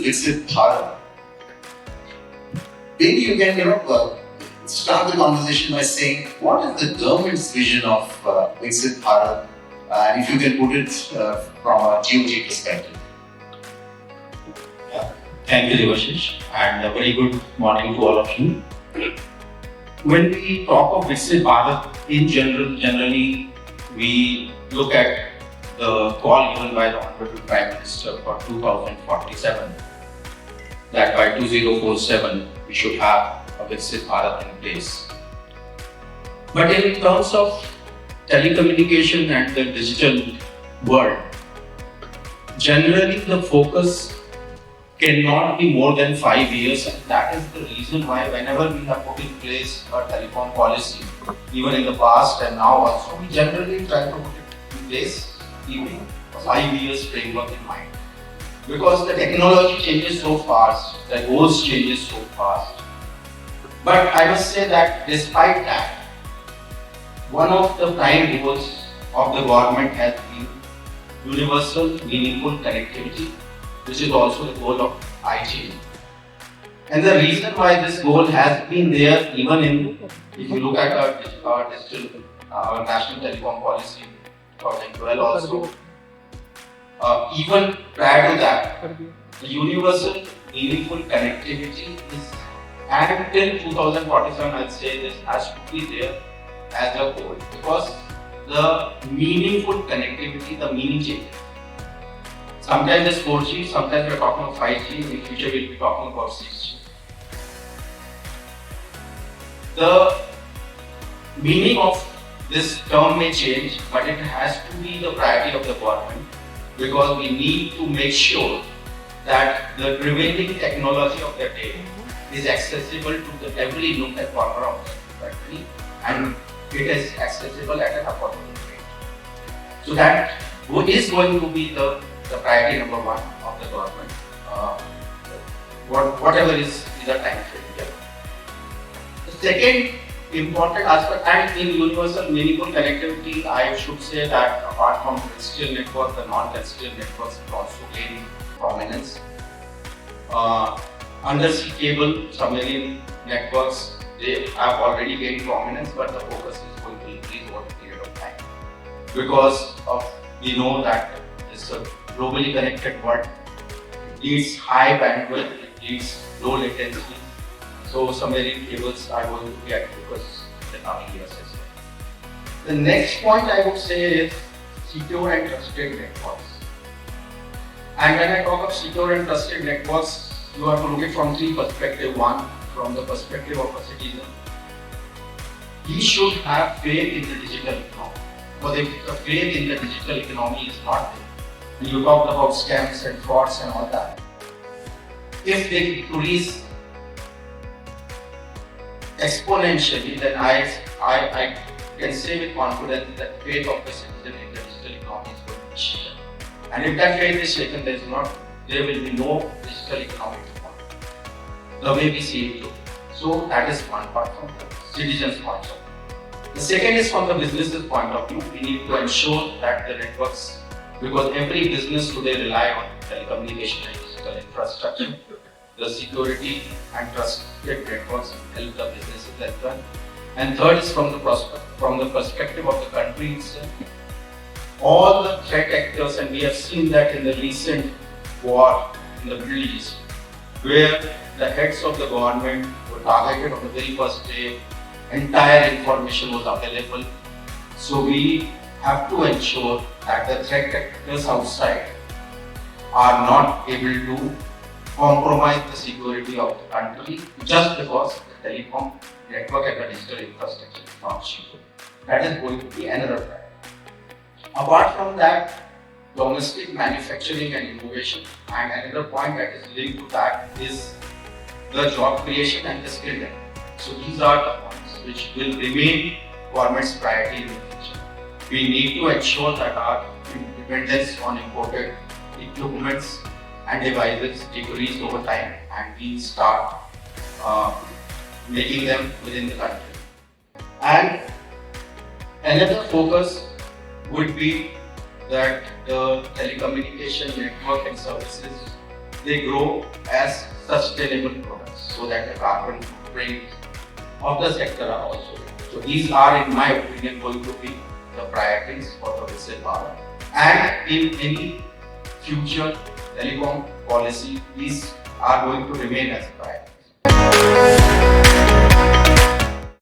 Viksit Bharat. Maybe you can start the conversation by saying what is the government's vision of Viksit Bharat, and if you can put it from a GOG perspective. Thank you, Devashish, and a very good morning to all of you. When we talk of Viksit Bharat, generally we look at the call given by the Honorable Prime Minister for 2047, that by 2047 we should have a Viksit Bharat in place. But in terms of telecommunication and the digital world, generally the focus cannot be more than 5 years, and that is the reason why whenever we have put in place a telecom policy, even in the past and now also, we generally try to put it in place keeping a 5 years framework in mind. Because the technology changes so fast, the goals changes so fast. But I must say that despite that, one of the prime goals of the government has been universal meaningful connectivity, which is also the goal of IG. And the reason why this goal has been there, even in, if you look at our national telecom policy 2012 also, even prior to that, the universal meaningful connectivity is, until 2047, I'll say this has to be there as a goal, because the meaningful connectivity, the meaning changes. Sometimes it's 4G, sometimes we're talking of 5G, in the future we'll be talking about 6G. The meaning of this term may change, but it has to be the priority of the government, because we need to make sure that the prevailing technology of the day is accessible to the every nook and corner of the country, and it is accessible at an affordable rate. So that is going to be the priority number one of the government, whatever is the time frame here. The second important aspect, and in universal meaningful connectivity, I should say that apart from terrestrial network, the non-terrestrial networks will also gain prominence. Undersea cable, submarine networks, they have already gained prominence, but the focus is going to increase over a period of time. Because we know that it's a globally connected world, it needs high bandwidth, it needs low latency. So submarine cables are going to be at focus in the coming years as well. The next point I would say is secure and trusted networks. And when I talk of secure and trusted networks, you have to look at it from three perspectives. One, from the perspective of a citizen. He should have faith in the digital economy. Because if the faith in the digital economy is not there, and you talked about scams and frauds and all that, if they increase exponentially, then I can say with confidence that faith of the citizen in the digital economy is going to be shaken. And if that faith is shaken, there will be no digital economy tomorrow, the way we see it today. So that is one part from the citizen's point of view. The second is from the business's point of view. We need to ensure that the networks, because every business today rely on telecommunication and digital infrastructure, the security and trusted networks help the businesses as well. And third is from the perspective of the country itself. All the threat actors, and we have seen that in the recent war in the Middle East, where the heads of the government were targeted on the very first day, entire information was available. So we have to ensure that the threat actors outside are not able to compromise the security of the country just because the telecom network and the digital infrastructure is not secure. That is going to be another factor. Apart from that, domestic manufacturing and innovation, and another point that is linked to that is the job creation and the skill development. So these are the points which will remain government's priority in the future. We need to ensure that our dependence on imported equipments and devices decrease over time, and we start making them within the country. And another focus would be that the telecommunication network and services they grow as sustainable products so that the carbon footprint of the sector are also reduced. So these are, in my opinion, going to be the priorities for the Viksit Bharat. And in any future telecom policy, these are going to remain as priorities.